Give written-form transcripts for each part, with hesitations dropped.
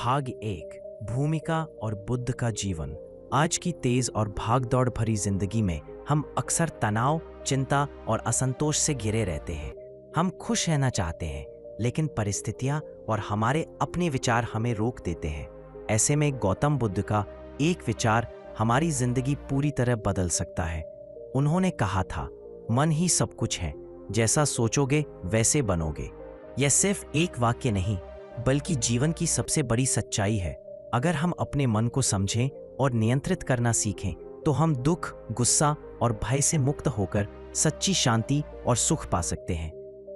भाग एक, भूमिका और बुद्ध का जीवन। आज की तेज और भागदौड़ भरी जिंदगी में हम अक्सर तनाव, चिंता और असंतोष से घिरे रहते हैं। हम खुश रहना चाहते हैं, लेकिन परिस्थितियां और हमारे अपने विचार हमें रोक देते हैं। ऐसे में गौतम बुद्ध का एक विचार हमारी जिंदगी पूरी तरह बदल सकता है। उन्होंने कहा था, मन ही सब कुछ है, जैसा सोचोगे वैसे बनोगे। यह सिर्फ एक वाक्य नहीं, बल्कि जीवन की सबसे बड़ी सच्चाई है। अगर हम अपने मन को समझें और नियंत्रित करना सीखें, तो हम दुख, गुस्सा और भय से मुक्त होकर सच्ची शांति और सुख पा सकते हैं।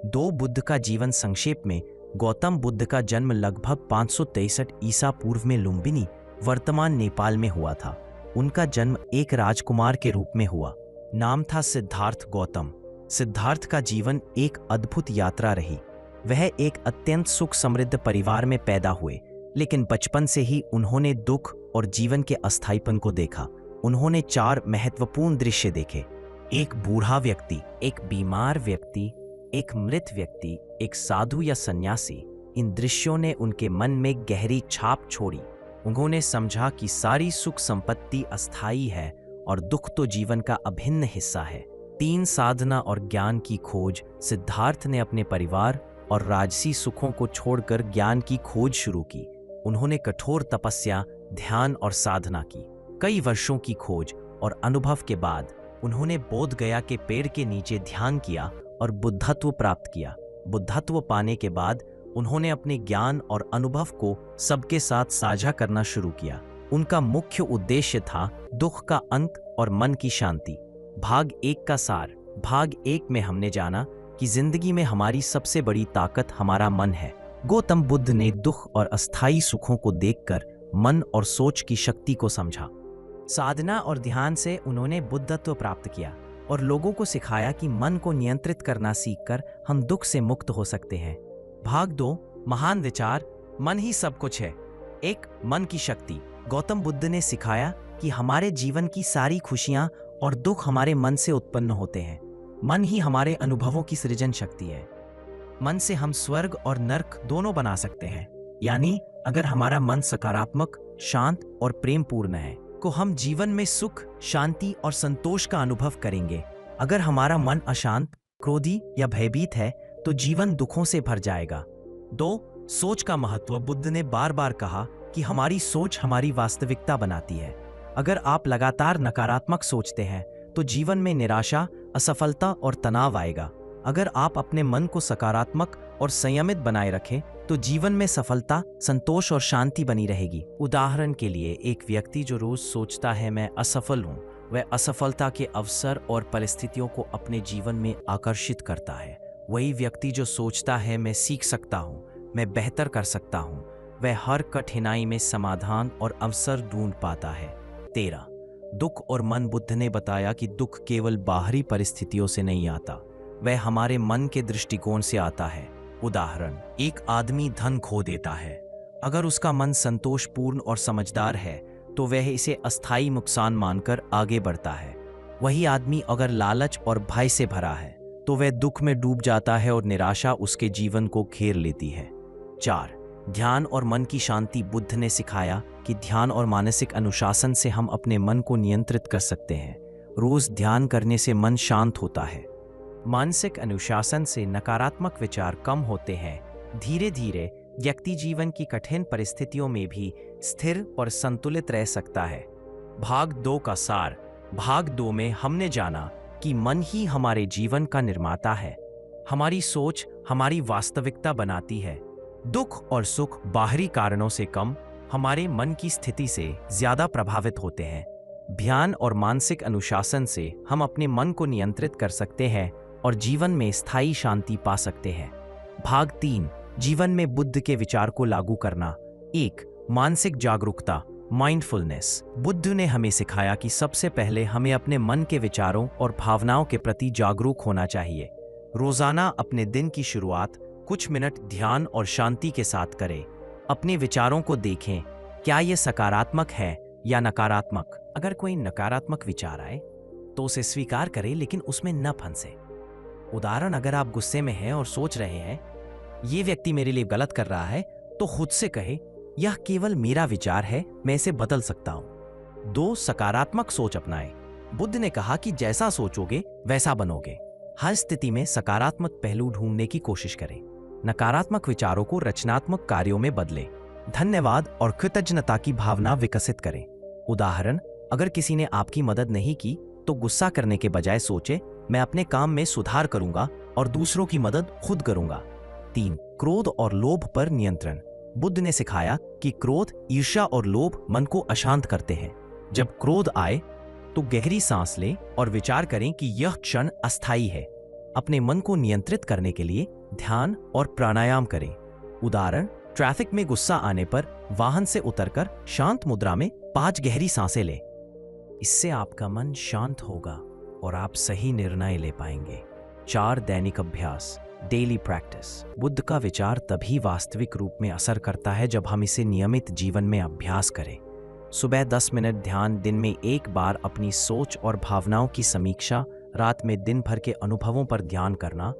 दो बुद्ध का जीवन संक्षेप में। गौतम बुद्ध का जन्म लगभग 563 ईसा पूर्व में लुम्बिनी, वर्तमान नेपाल में हुआ था। उनका जन्म एक राजकुमार के रूप में हुआ। नाम था सिद्धार्थ गौतम। सिद्धार्थ का जीवन एक अद्भुत यात्रा रही। वह एक अत्यंत सुख समृद्ध परिवार में पैदा हुए, लेकिन बचपन से ही उन्होंने दुख और जीवन के अस्थायीपन को देखा। उन्होंने 4 महत्वपूर्ण दृश्य देखे: एक बूढ़ा व्यक्ति, एक बीमार व्यक्ति, एक मृत व्यक्ति, एक साधु या सन्यासी। इन दृश्यों ने उनके मन में गहरी छाप छोड़ी। उन्होंने समझा कि सारी सुख संपत्ति अस्थायी है और दुख तो जीवन का अभिन्न हिस्सा है। 3 साधना और ज्ञान की खोज। सिद्धार्थ ने अपने परिवार और राजसी सुखों को छोड़कर ज्ञान की खोज शुरू की। उन्होंने कठोर तपस्या, ध्यान और साधना की। कई वर्षों की खोज और अनुभव के बाद उन्होंने बोध गया के पेड़ के नीचे ध्यान किया और बुद्धत्व प्राप्त किया। बुद्धत्व पाने के बाद उन्होंने अपने ज्ञान और अनुभव को सबके साथ साझा करना शुरू किया। उनका मुख्य उद्देश्य था दुख का अंत और मन की शांति। भाग 1 का सार। भाग 1 में हमने जाना कि जिंदगी में हमारी सबसे बड़ी ताकत हमारा मन है। गौतम बुद्ध ने दुख और अस्थायी सुखों को देखकर मन और सोच की शक्ति को समझा। साधना और ध्यान से उन्होंने बुद्धत्व प्राप्त किया और लोगों को सिखाया कि मन को नियंत्रित करना सीखकर हम दुख से मुक्त हो सकते हैं। भाग 2, महान विचार। मन ही सब कुछ है। एक, मन की शक्ति। गौतम बुद्ध ने सिखाया कि हमारे जीवन की सारी खुशियां और दुख हमारे मन से उत्पन्न होते हैं। मन ही हमारे अनुभवों की सृजन शक्ति है। मन से हम स्वर्ग और नर्क दोनों बना सकते हैं। यानी अगर हमारा मन सकारात्मक, शांत और प्रेमपूर्ण है, तो हम जीवन में सुख, शांति और संतोष का अनुभव करेंगे। अगर हमारा मन अशांत, क्रोधी या भयभीत है, तो जीवन दुखों से भर जाएगा। 2, सोच का महत्व। बुद्ध ने बार बार कहा कि हमारी सोच हमारी वास्तविकता बनाती है। अगर आप लगातार नकारात्मक सोचते हैं, तो जीवन में निराशा, असफलता और तनाव आएगा। अगर आप अपने मन को सकारात्मक और संयमित बनाए रखें, तो जीवन में सफलता, संतोष और शांति बनी रहेगी। उदाहरण के लिए, एक व्यक्ति जो रोज सोचता है मैं असफल हूँ, वह असफलता के अवसर और परिस्थितियों को अपने जीवन में आकर्षित करता है। वही व्यक्ति जो सोचता है मैं सीख सकता हूँ, मैं बेहतर कर सकता हूँ, वह हर कठिनाई में समाधान और अवसर ढूंढ पाता है। 13, दुख और मन। बुद्ध ने बताया कि दुख केवल बाहरी परिस्थितियों से नहीं आता, वह हमारे मन के दृष्टिकोण से आता है। उदाहरण, एक आदमी धन खो देता है। अगर उसका मन संतोषपूर्ण और समझदार है, तो वह इसे अस्थायी नुकसान मानकर आगे बढ़ता है। वही आदमी अगर लालच और भय से भरा है, तो वह दुख में डूब जाता है और निराशा उसके जीवन को घेर लेती है। 4, ध्यान और मन की शांति। बुद्ध ने सिखाया कि ध्यान और मानसिक अनुशासन से हम अपने मन को नियंत्रित कर सकते हैं। रोज ध्यान करने से मन शांत होता है। मानसिक अनुशासन से नकारात्मक विचार कम होते हैं। धीरे धीरे व्यक्ति जीवन की कठिन परिस्थितियों में भी स्थिर और संतुलित रह सकता है। भाग 2 का सार। भाग 2 में हमने जाना कि मन ही हमारे जीवन का निर्माता है। हमारी सोच हमारी वास्तविकता बनाती है। दुख और सुख बाहरी कारणों से कम, हमारे मन की स्थिति से ज्यादा प्रभावित होते हैं। ध्यान और मानसिक अनुशासन से हम अपने मन को नियंत्रित कर सकते हैं और जीवन में स्थायी शांति पा सकते हैं। भाग 3, जीवन में बुद्ध के विचार को लागू करना। 1, मानसिक जागरूकता, माइंडफुलनेस। बुद्ध ने हमें सिखाया कि सबसे पहले हमें अपने मन के विचारों और भावनाओं के प्रति जागरूक होना चाहिए। रोजाना अपने दिन की शुरुआत कुछ मिनट ध्यान और शांति के साथ करें। अपने विचारों को देखें, क्या ये सकारात्मक है या नकारात्मक। अगर कोई नकारात्मक विचार आए, तो उसे स्वीकार करें, लेकिन उसमें न फंसे। उदाहरण, अगर आप गुस्से में हैं और सोच रहे हैं ये व्यक्ति मेरे लिए गलत कर रहा है, तो खुद से कहे यह केवल मेरा विचार है, मैं इसे बदल सकता हूं। 2. सकारात्मक सोच अपनाएं। बुद्ध ने कहा कि जैसा सोचोगे वैसा बनोगे। हर स्थिति में सकारात्मक पहलू ढूंढने की कोशिश करें। नकारात्मक विचारों को रचनात्मक कार्यों में बदलें। धन्यवाद और कृतज्ञता की भावना विकसित करें। उदाहरण, अगर किसी ने आपकी मदद नहीं की तो गुस्सा करने के बजाय सोचे, मैं अपने काम में सुधार करूंगा और दूसरों की मदद खुद करूंगा। 3. क्रोध और लोभ पर नियंत्रण। बुद्ध ने सिखाया कि क्रोध, ईर्ष्या और लोभ मन को अशांत करते हैं। जब क्रोध आए तो गहरी सांस लें और विचार करें कि यह क्षण अस्थायी है। अपने मन को नियंत्रित करने के लिए ध्यान और प्राणायाम करें। उदाहरण, ट्रैफिक में गुस्सा आने पर वाहन से उतरकर शांत मुद्रा में 5 गहरी सांसें लें। इससे आपका मन शांत होगा और आप सही निर्णय ले पाएंगे। 4. दैनिक अभ्यास, डेली प्रैक्टिस। बुद्ध का विचार तभी वास्तविक रूप में असर करता है जब हम इसे नियमित जीवन में अभ्यास करें। सुबह 10 मिनट ध्यान, दिन में एक बार अपनी सोच और भावनाओं की समीक्षा, रात में दिन भर के अनुभवों पर ध्यान करना।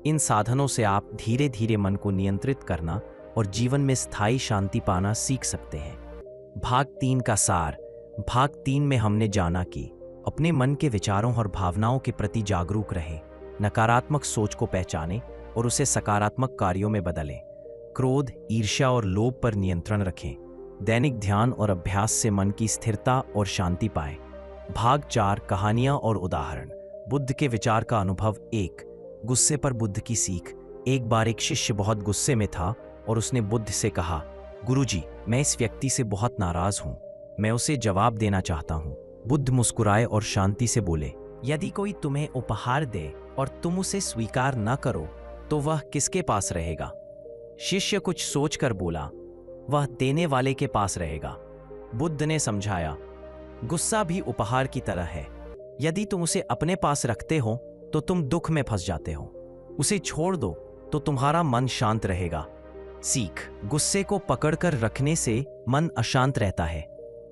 इन साधनों से आप धीरे धीरे मन को नियंत्रित करना और जीवन में स्थायी शांति पाना सीख सकते हैं। भाग 3 का सार। भाग 3 में हमने जाना कि अपने मन के विचारों और भावनाओं के प्रति जागरूक रहें, नकारात्मक सोच को पहचानें और उसे सकारात्मक कार्यों में बदलें। क्रोध, ईर्ष्या और लोभ पर नियंत्रण रखें। दैनिक ध्यान और अभ्यास से मन की स्थिरता और शांति पाएं। भाग 4, कहानियां और उदाहरण। बुद्ध के विचार का अनुभव 1, गुस्से पर बुद्ध की सीख। एक बार एक शिष्य बहुत गुस्से में था और उसने बुद्ध से कहा, गुरुजी, मैं इस व्यक्ति से बहुत नाराज हूं, मैं उसे जवाब देना चाहता हूं। बुद्ध मुस्कुराए और शांति से बोले, यदि कोई तुम्हें उपहार दे और तुम उसे स्वीकार न करो तो वह किसके पास रहेगा? शिष्य कुछ सोचकर बोला, वह देने वाले के पास रहेगा। बुद्ध ने समझाया, गुस्सा भी उपहार की तरह है। यदि तुम उसे अपने पास रखते हो तो तुम दुख में फंस जाते हो। उसे छोड़ दो तो तुम्हारा मन शांत रहेगा। सीख, गुस्से को पकड़कर रखने से मन अशांत रहता है।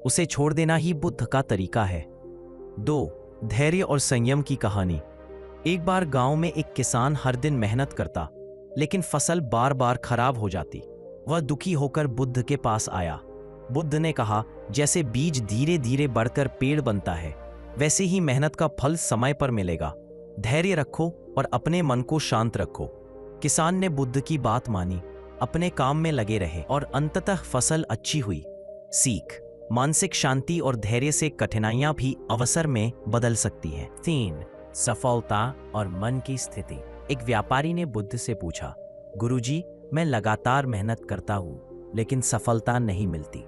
उसे छोड़ देना ही बुद्ध का तरीका है। 2. धैर्य और संयम की कहानी। एक बार गांव में एक किसान हर दिन मेहनत करता, लेकिन फसल बार बार खराब हो जाती। वह दुखी होकर बुद्ध के पास आया। बुद्ध ने कहा, जैसे बीज धीरे धीरे बढ़कर पेड़ बनता है, वैसे ही मेहनत का फल समय पर मिलेगा। धैर्य रखो और अपने मन को शांत रखो। किसान ने बुद्ध की बात मानी, अपने काम में लगे रहे और अंततः फसल अच्छी हुई। सीख, मानसिक शांति और धैर्य से कठिनाइयां भी अवसर में बदल सकती हैं। 3. सफलता और मन की स्थिति। एक व्यापारी ने बुद्ध से पूछा, गुरुजी, मैं लगातार मेहनत करता हूं, लेकिन सफलता नहीं मिलती।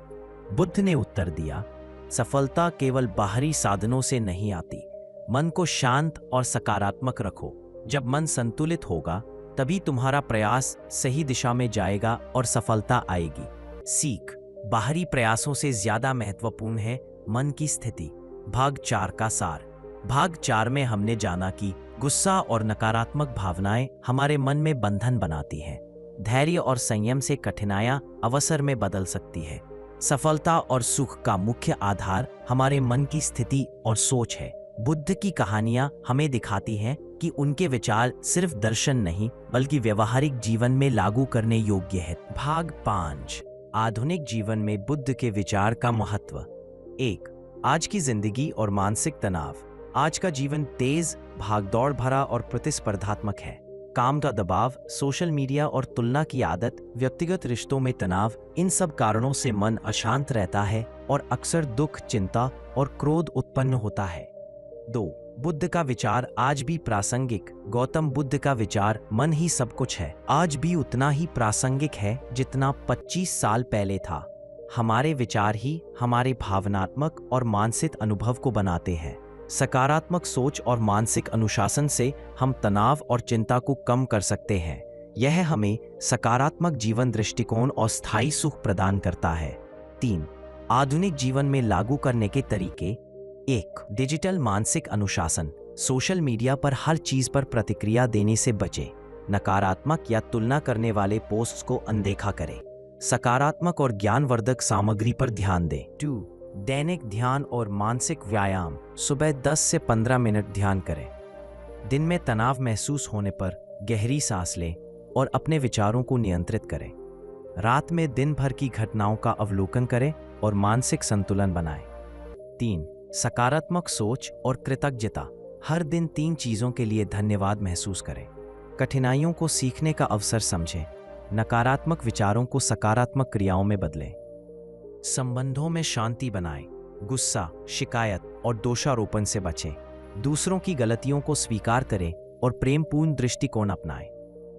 बुद्ध ने उत्तर दिया, सफलता केवल बाहरी साधनों से नहीं आती। मन को शांत और सकारात्मक रखो। जब मन संतुलित होगा तभी तुम्हारा प्रयास सही दिशा में जाएगा और सफलता आएगी। सीख, बाहरी प्रयासों से ज्यादा महत्वपूर्ण है मन की स्थिति। भाग 4 का सार। भाग 4 में हमने जाना कि गुस्सा और नकारात्मक भावनाएं हमारे मन में बंधन बनाती हैं। धैर्य और संयम से कठिनाइयां अवसर में बदल सकती है। सफलता और सुख का मुख्य आधार हमारे मन की स्थिति और सोच है। बुद्ध की कहानियां हमें दिखाती हैं कि उनके विचार सिर्फ दर्शन नहीं बल्कि व्यवहारिक जीवन में लागू करने योग्य है। भाग 5, आधुनिक जीवन में बुद्ध के विचार का महत्व। 1. आज की जिंदगी और मानसिक तनाव। आज का जीवन तेज, भागदौड़ भरा और प्रतिस्पर्धात्मक है। काम का दबाव, सोशल मीडिया और तुलना की आदत, व्यक्तिगत रिश्तों में तनाव, इन सब कारणों से मन अशांत रहता है और अक्सर दुख, चिंता और क्रोध उत्पन्न होता है। 2. बुद्ध का विचार आज भी प्रासंगिक। गौतम बुद्ध का विचार मन ही सब कुछ है आज भी उतना ही प्रासंगिक है जितना 25 साल पहले था। हमारे विचार ही हमारे भावनात्मक और मानसिक अनुभव को बनाते हैं। सकारात्मक सोच और मानसिक अनुशासन से हम तनाव और चिंता को कम कर सकते हैं। यह हमें सकारात्मक जीवन दृष्टिकोण और स्थायी सुख प्रदान करता है। 3. आधुनिक जीवन में लागू करने के तरीके। 1. डिजिटल मानसिक अनुशासन। सोशल मीडिया पर हर चीज पर प्रतिक्रिया देने से बचें। नकारात्मक या तुलना करने वाले पोस्ट्स को अनदेखा करें। सकारात्मक और ज्ञानवर्धक सामग्री पर ध्यान दें। 2. दैनिक ध्यान और मानसिक व्यायाम। सुबह 10 से 15 मिनट ध्यान करें। दिन में तनाव महसूस होने पर गहरी सांस लें और अपने विचारों को नियंत्रित करें। रात में दिन भर की घटनाओं का अवलोकन करें और मानसिक संतुलन बनाएं। 3. सकारात्मक सोच और कृतज्ञता। हर दिन 3 चीज़ों के लिए धन्यवाद महसूस करें। कठिनाइयों को सीखने का अवसर समझें। नकारात्मक विचारों को सकारात्मक क्रियाओं में बदलें। संबंधों में शांति बनाएं। गुस्सा, शिकायत और दोषारोपण से बचें। दूसरों की गलतियों को स्वीकार करें और प्रेमपूर्ण दृष्टिकोण अपनाएं।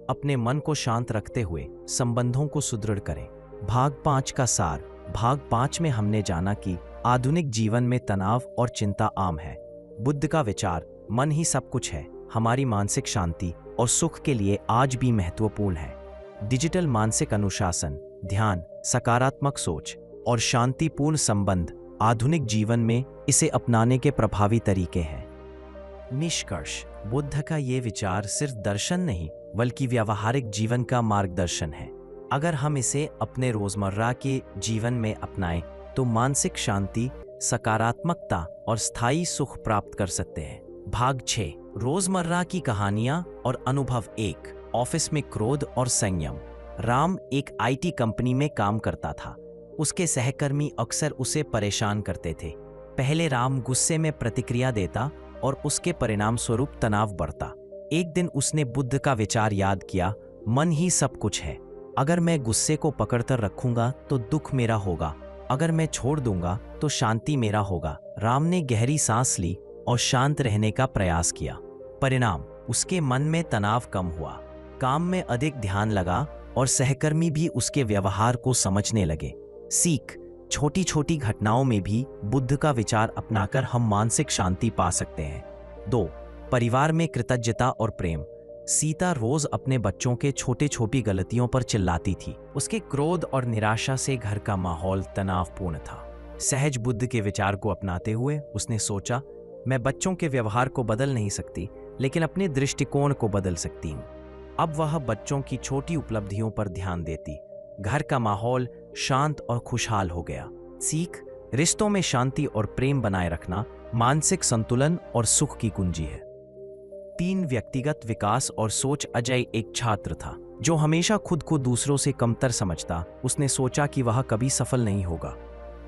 अपने मन को शांत रखते हुए संबंधों को सुदृढ़ करें। भाग 5 का सार। भाग 5 में हमने जाना कि आधुनिक जीवन में तनाव और चिंता आम है। बुद्ध का विचार, मन ही सब कुछ है, हमारी मानसिक शांति और सुख के लिए आज भी महत्वपूर्ण है। डिजिटल मानसिक अनुशासन, ध्यान, सकारात्मक सोच और शांतिपूर्ण संबंध आधुनिक जीवन में इसे अपनाने के प्रभावी तरीके हैं। निष्कर्ष, बुद्ध का ये विचार सिर्फ दर्शन नहीं बल्कि व्यावहारिक जीवन का मार्गदर्शन है। अगर हम इसे अपने रोजमर्रा के जीवन में अपनाएं तो मानसिक शांति, सकारात्मकता और स्थायी सुख प्राप्त कर सकते हैं। भाग 6, रोजमर्रा की कहानियां और अनुभव। 1. ऑफिस में क्रोध और संयम। राम एक आईटी कंपनी में काम करता था। उसके सहकर्मी अक्सर उसे परेशान करते थे। पहले राम गुस्से में प्रतिक्रिया देता और उसके परिणाम स्वरूप तनाव बढ़ता। एक दिन उसने बुद्ध का विचार याद किया, मन ही सब कुछ है। अगर मैं गुस्से को पकड़कर रखूंगा तो दुख मेरा होगा, अगर मैं छोड़ दूंगा तो शांति मेरा होगा। राम ने गहरी सांस ली और शांत रहने का प्रयास किया। परिणाम, उसके मन में तनाव कम हुआ, काम में अधिक ध्यान लगा और सहकर्मी भी उसके व्यवहार को समझने लगे। सीख, छोटी छोटी घटनाओं में भी बुद्ध का विचार अपनाकर हम मानसिक शांति पा सकते हैं। 2. परिवार में कृतज्ञता और प्रेम। सीता रोज अपने बच्चों के छोटे छोटी गलतियों पर चिल्लाती थी। उसके क्रोध और निराशा से घर का माहौल तनावपूर्ण था। सहज बुद्ध के विचार को अपनाते हुए उसने सोचा, मैं बच्चों के व्यवहार को बदल नहीं सकती, लेकिन अपने दृष्टिकोण को बदल सकती हूँ। अब वह बच्चों की छोटी उपलब्धियों पर ध्यान देती। घर का माहौल शांत और खुशहाल हो गया। सीख, रिश्तों में शांति और प्रेम बनाए रखना मानसिक संतुलन और सुख की कुंजी है। 3. व्यक्तिगत विकास और सोच। अजय एक छात्र था जो हमेशा खुद को दूसरों से कमतर समझता। उसने सोचा कि वह कभी सफल नहीं होगा।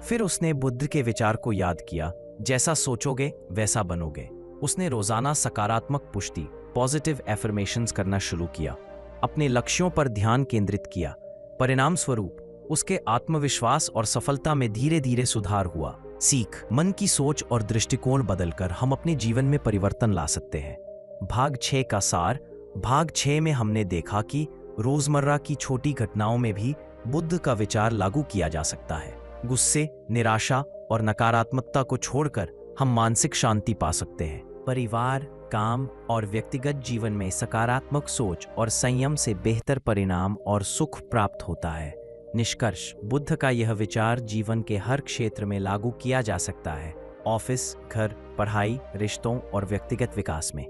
फिर उसने बुद्ध के विचार को याद किया, जैसा सोचोगे वैसा बनोगे। उसने रोजाना सकारात्मक पुष्टि, पॉजिटिव एफर्मेशंस करना शुरू किया। अपने लक्ष्यों पर ध्यान केंद्रित किया। परिणाम स्वरूप उसके आत्मविश्वास और सफलता में धीरे धीरे सुधार हुआ। सीख, मन की सोच और दृष्टिकोण बदलकर हम अपने जीवन में परिवर्तन ला सकते हैं। भाग 6 का सार। भाग 6 में हमने देखा कि रोजमर्रा की छोटी घटनाओं में भी बुद्ध का विचार लागू किया जा सकता है। गुस्से, निराशा और नकारात्मकता को छोड़कर हम मानसिक शांति पा सकते हैं। परिवार, काम और व्यक्तिगत जीवन में सकारात्मक सोच और संयम से बेहतर परिणाम और सुख प्राप्त होता है। निष्कर्ष, बुद्ध का यह विचार जीवन के हर क्षेत्र में लागू किया जा सकता है। ऑफिस, घर, पढ़ाई, रिश्तों और व्यक्तिगत विकास में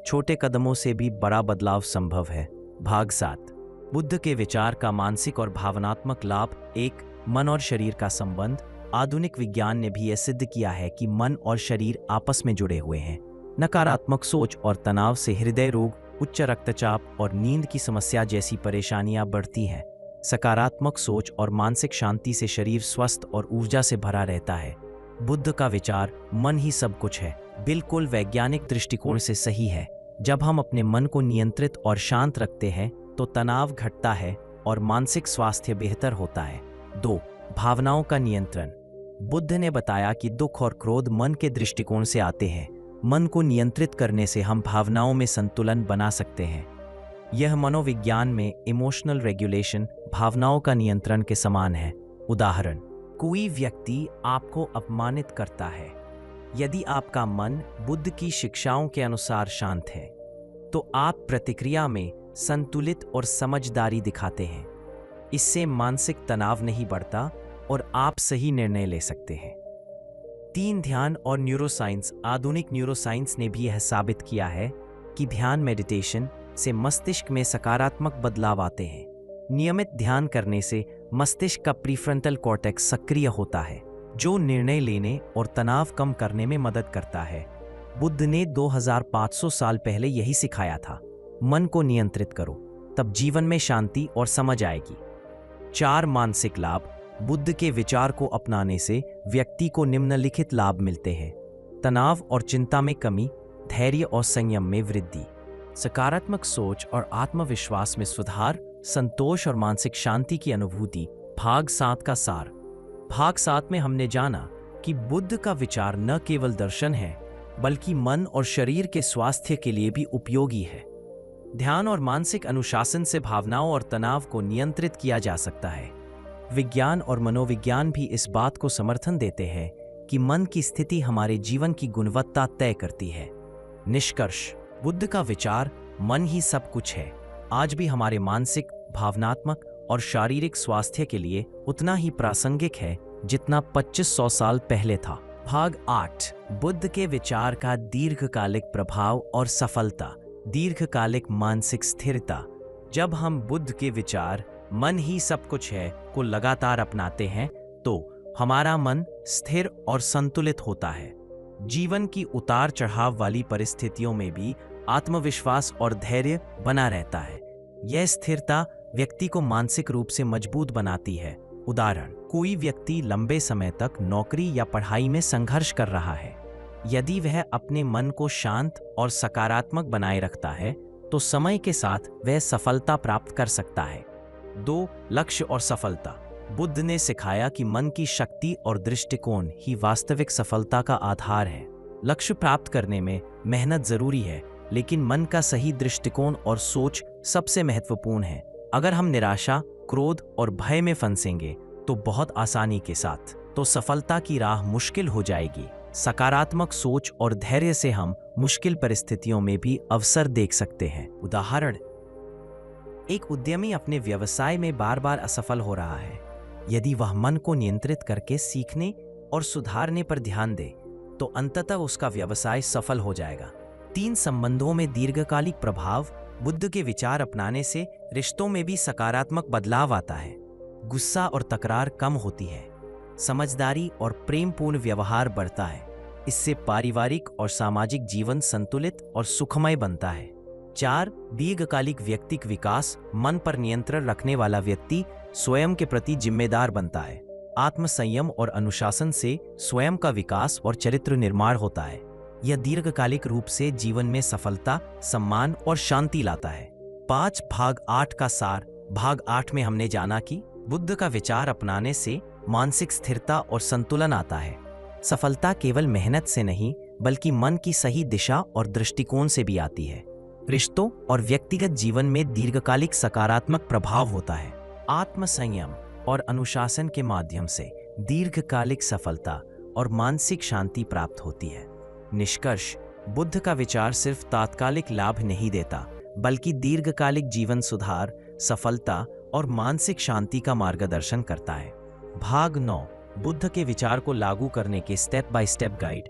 छोटे कदमों से भी बड़ा बदलाव संभव है। भाग 7, बुद्ध के विचार का मानसिक और भावनात्मक लाभ। 1. मन और शरीर का संबंध। आधुनिक विज्ञान ने भी यह सिद्ध किया है कि मन और शरीर आपस में जुड़े हुए हैं। नकारात्मक सोच और तनाव से हृदय रोग, उच्च रक्तचाप और नींद की समस्या जैसी परेशानियां बढ़ती हैं। सकारात्मक सोच और मानसिक शांति से शरीर स्वस्थ और ऊर्जा से भरा रहता है। बुद्ध का विचार, मन ही सब कुछ है, बिल्कुल वैज्ञानिक दृष्टिकोण से सही है। जब हम अपने मन को नियंत्रित और शांत रखते हैं तो तनाव घटता है और मानसिक स्वास्थ्य बेहतर होता है। 2. भावनाओं का नियंत्रण। बुद्ध ने बताया कि दुख और क्रोध मन के दृष्टिकोण से आते हैं। मन को नियंत्रित करने से हम भावनाओं में संतुलन बना सकते हैं। यह मनोविज्ञान में इमोशनल रेगुलेशन, भावनाओं का नियंत्रण के समान है। उदाहरण, कोई व्यक्ति आपको अपमानित करता है। यदि आपका मन बुद्ध की शिक्षाओं के अनुसार शांत है तो आप प्रतिक्रिया में संतुलित और समझदारी दिखाते हैं। इससे मानसिक तनाव नहीं बढ़ता और आप सही निर्णय ले सकते हैं। 3. ध्यान और न्यूरोसाइंस। आधुनिक न्यूरोसाइंस ने भी यह साबित किया है कि ध्यान, मेडिटेशन से मस्तिष्क में सकारात्मक बदलाव आते हैं। नियमित ध्यान करने से मस्तिष्क का प्रीफ्रंटल कॉर्टेक्स सक्रिय होता है, जो निर्णय लेने और तनाव कम करने में मदद करता है। बुद्ध ने 2500 साल पहले यही सिखाया था। मन को नियंत्रित करो, तब जीवन में शांति और समझ आएगी। 4 मानसिक लाभ। बुद्ध के विचार को अपनाने से व्यक्ति को निम्नलिखित लाभ मिलते हैं। तनाव और चिंता में कमी, धैर्य और संयम में वृद्धि, सकारात्मक सोच और आत्मविश्वास में सुधार, संतोष और मानसिक शांति की अनुभूति। भाग 7 का सार। भाग 7 में हमने जाना कि बुद्ध का विचार न केवल दर्शन है बल्कि मन और शरीर के स्वास्थ्य के लिए भी उपयोगी है। ध्यान और मानसिक अनुशासन से भावनाओं और तनाव को नियंत्रित किया जा सकता है। विज्ञान और मनोविज्ञान भी इस बात को समर्थन देते हैं कि मन की स्थिति हमारे जीवन की गुणवत्ता तय करती है। निष्कर्ष, बुद्ध का विचार मन ही सब कुछ है आज भी हमारे मानसिक, भावनात्मक और शारीरिक स्वास्थ्य के लिए उतना ही प्रासंगिक है जितना 2500 साल पहले था। भाग 8, बुद्ध के विचार का दीर्घकालिक प्रभाव और सफलता। दीर्घकालिक मानसिक स्थिरता। जब हम बुद्ध के विचार मन ही सब कुछ है को लगातार अपनाते हैं तो हमारा मन स्थिर और संतुलित होता है। जीवन की उतार चढ़ाव वाली परिस्थितियों में भी आत्मविश्वास और धैर्य बना रहता है। यह स्थिरता व्यक्ति को मानसिक रूप से मजबूत बनाती है। उदाहरण, कोई व्यक्ति लंबे समय तक नौकरी या पढ़ाई में संघर्ष कर रहा है। यदि वह अपने मन को शांत और सकारात्मक बनाए रखता है तो समय के साथ वह सफलता प्राप्त कर सकता है। 2. लक्ष्य और सफलता। बुद्ध ने सिखाया कि मन की शक्ति और दृष्टिकोण ही वास्तविक सफलता का आधार है। लक्ष्य प्राप्त करने में मेहनत जरूरी है, लेकिन मन का सही दृष्टिकोण और सोच सबसे महत्वपूर्ण है। अगर हम निराशा, क्रोध और भय में फंसेंगे तो बहुत आसानी के साथ तो सफलता की राह मुश्किल हो जाएगी। सकारात्मक सोच और धैर्य से हम मुश्किल परिस्थितियों में भी अवसर देख सकते हैं। उदाहरण, एक उद्यमी अपने व्यवसाय में बार बार असफल हो रहा है। यदि वह मन को नियंत्रित करके सीखने और सुधारने पर ध्यान दे तो अंततः उसका व्यवसाय सफल हो जाएगा। 3. संबंधों में दीर्घकालिक प्रभाव। बुद्ध के विचार अपनाने से रिश्तों में भी सकारात्मक बदलाव आता है। गुस्सा और तकरार कम होती है। समझदारी और प्रेमपूर्ण व्यवहार बढ़ता है। इससे पारिवारिक और सामाजिक जीवन संतुलित और सुखमय बनता है। 4. दीर्घकालिक व्यक्तिक विकास। मन पर नियंत्रण रखने वाला व्यक्ति स्वयं के प्रति जिम्मेदार बनता है। आत्मसंयम और अनुशासन से स्वयं का विकास और चरित्र निर्माण होता है। यह दीर्घकालिक रूप से जीवन में सफलता, सम्मान और शांति लाता है। 5. भाग 8 का सार। भाग 8 में हमने जाना कि बुद्ध का विचार अपनाने से मानसिक स्थिरता और संतुलन आता है। सफलता केवल मेहनत से नहीं बल्कि मन की सही दिशा और दृष्टिकोण से भी आती है। रिश्तों और व्यक्तिगत जीवन में दीर्घकालिक सकारात्मक प्रभाव होता है। आत्मसंयम और अनुशासन के माध्यम से दीर्घकालिक सफलता और मानसिक शांति प्राप्त होती है। निष्कर्ष, बुद्ध का विचार सिर्फ तात्कालिक लाभ नहीं देता बल्कि दीर्घकालिक जीवन सुधार, सफलता और मानसिक शांति का मार्गदर्शन करता है। भाग 9, बुद्ध के विचार को लागू करने के step by step guide.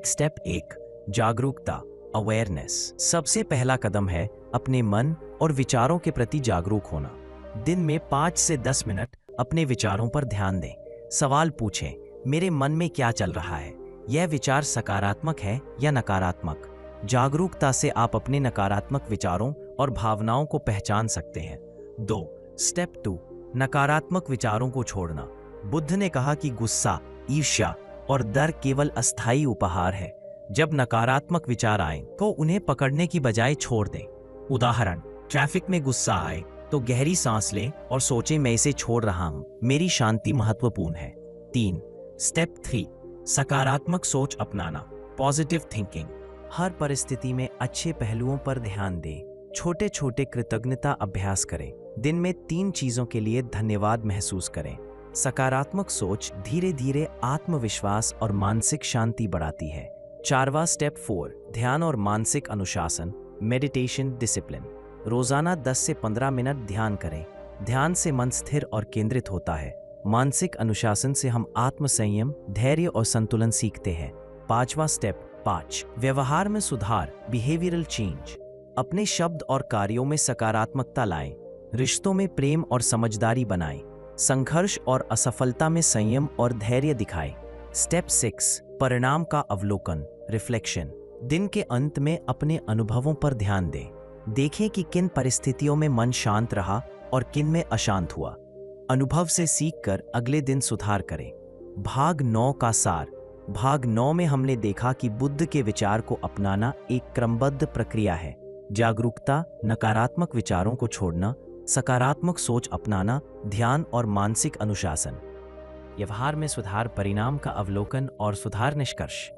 Step 1, जागरूकता, अवेयरनेस। सबसे पहला कदम है अपने मन और विचारों के प्रति जागरूक होना। दिन में 5 से 10 मिनट अपने विचारों पर ध्यान दें। सवाल पूछें, मेरे मन में क्या चल रहा है? यह विचार सकारात्मक है या नकारात्मक? जागरूकता से आप अपने नकारात्मक विचारों और भावनाओं को पहचान सकते हैं। 2. स्टेप 2, नकारात्मक विचारों को छोड़ना। बुद्ध ने कहा कि गुस्सा, ईर्ष्या और डर केवल अस्थायी उपहार है। जब नकारात्मक विचार आए तो उन्हें पकड़ने की बजाय छोड़ दें। उदाहरण, ट्रैफिक में गुस्सा आए तो गहरी सांस लें और सोचें, मैं इसे छोड़ रहा हूं, मेरी शांति महत्वपूर्ण है। 3. स्टेप 3, सकारात्मक सोच अपनाना, पॉजिटिव थिंकिंग। हर परिस्थिति में अच्छे पहलुओं पर ध्यान दें। छोटे छोटे कृतज्ञता अभ्यास करें। दिन में 3 चीजों के लिए धन्यवाद महसूस करें। सकारात्मक सोच धीरे धीरे आत्मविश्वास और मानसिक शांति बढ़ाती है। 4वां स्टेप 4, ध्यान और मानसिक अनुशासन, मेडिटेशन डिसिप्लिन। रोजाना 10 से 15 मिनट ध्यान करें। ध्यान से मन स्थिर और केंद्रित होता है। मानसिक अनुशासन से हम आत्मसंयम, धैर्य और संतुलन सीखते हैं। 5वां स्टेप 5, व्यवहार में सुधार, बिहेवियरल चेंज। अपने शब्द और कार्यों में सकारात्मकता लाएं। रिश्तों में प्रेम और समझदारी बनाएं। संघर्ष और असफलता में संयम और धैर्य दिखाएं। स्टेप 6, परिणाम का अवलोकन, रिफ्लेक्शन। दिन के अंत में अपने अनुभवों पर ध्यान दें। देखें कि किन परिस्थितियों में मन शांत रहा और किन में अशांत हुआ। अनुभव से सीखकर अगले दिन सुधार करें। भाग 9 का सार। भाग 9 में हमने देखा कि बुद्ध के विचार को अपनाना एक क्रमबद्ध प्रक्रिया है। जागरूकता, नकारात्मक विचारों को छोड़ना, सकारात्मक सोच अपनाना, ध्यान और मानसिक अनुशासन। व्यवहार में सुधार, परिणाम का अवलोकन और सुधार निष्कर्ष।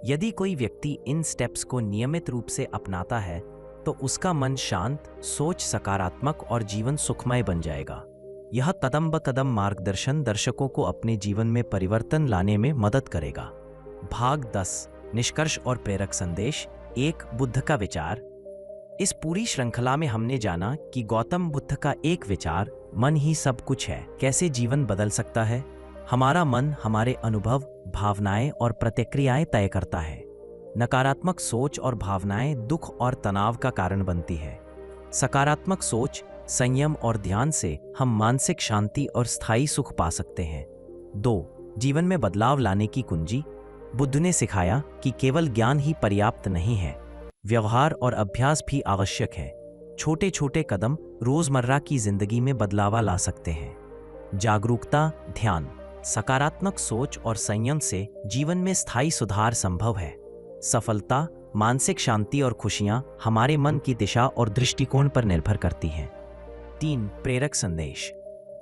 यदि कोई व्यक्ति इन स्टेप्स को नियमित रूप से अपनाता है तो उसका मन शांत, सोच सकारात्मक और जीवन सुखमय बन जाएगा। यह कदम ब कदम मार्गदर्शन दर्शकों को अपने जीवन में परिवर्तन लाने में मदद करेगा। भाग 10, निष्कर्ष और प्रेरक संदेश। 1, बुद्ध का विचार। इस पूरी श्रृंखला में हमने जाना कि गौतम बुद्ध का एक विचार, मन ही सब कुछ है, कैसे जीवन बदल सकता है। हमारा मन हमारे अनुभव, भावनाएं और प्रतिक्रियाएं तय करता है। नकारात्मक सोच और भावनाएं दुख और तनाव का कारण बनती है। सकारात्मक सोच, संयम और ध्यान से हम मानसिक शांति और स्थायी सुख पा सकते हैं। 2, जीवन में बदलाव लाने की कुंजी। बुद्ध ने सिखाया कि केवल ज्ञान ही पर्याप्त नहीं है, व्यवहार और अभ्यास भी आवश्यक है। छोटे छोटे कदम रोजमर्रा की जिंदगी में बदलाव ला सकते हैं। जागरूकता, ध्यान, सकारात्मक सोच और संयम से जीवन में स्थायी सुधार संभव है। सफलता, मानसिक शांति और खुशियां हमारे मन की दिशा और दृष्टिकोण पर निर्भर करती हैं। 3, प्रेरक संदेश।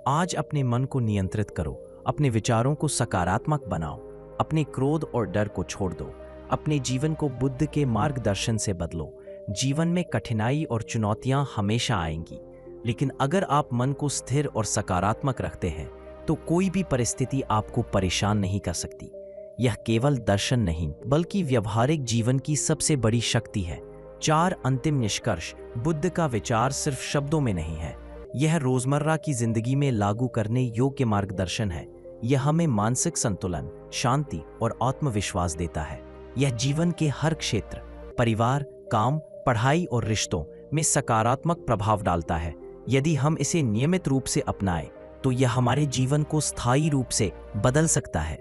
आज अपने मन को नियंत्रित करो, अपने विचारों को सकारात्मक बनाओ, अपने क्रोध और डर को छोड़ दो, अपने जीवन को बुद्ध के मार्गदर्शन से बदलो। जीवन में कठिनाई और चुनौतियां हमेशा आएंगी, लेकिन अगर आप मन को स्थिर और सकारात्मक रखते हैं तो कोई भी परिस्थिति आपको परेशान नहीं कर सकती। यह केवल दर्शन नहीं बल्कि व्यवहारिक जीवन की सबसे बड़ी शक्ति है। 4, अंतिम निष्कर्ष। बुद्ध का विचार सिर्फ शब्दों में नहीं है, यह रोजमर्रा की जिंदगी में लागू करने योग्य मार्गदर्शन है। यह हमें मानसिक संतुलन, शांति और आत्मविश्वास देता है। यह जीवन के हर क्षेत्र, परिवार, काम, पढ़ाई और रिश्तों में सकारात्मक प्रभाव डालता है। यदि हम इसे नियमित रूप से अपनाएं तो यह हमारे जीवन को स्थायी रूप से बदल सकता है।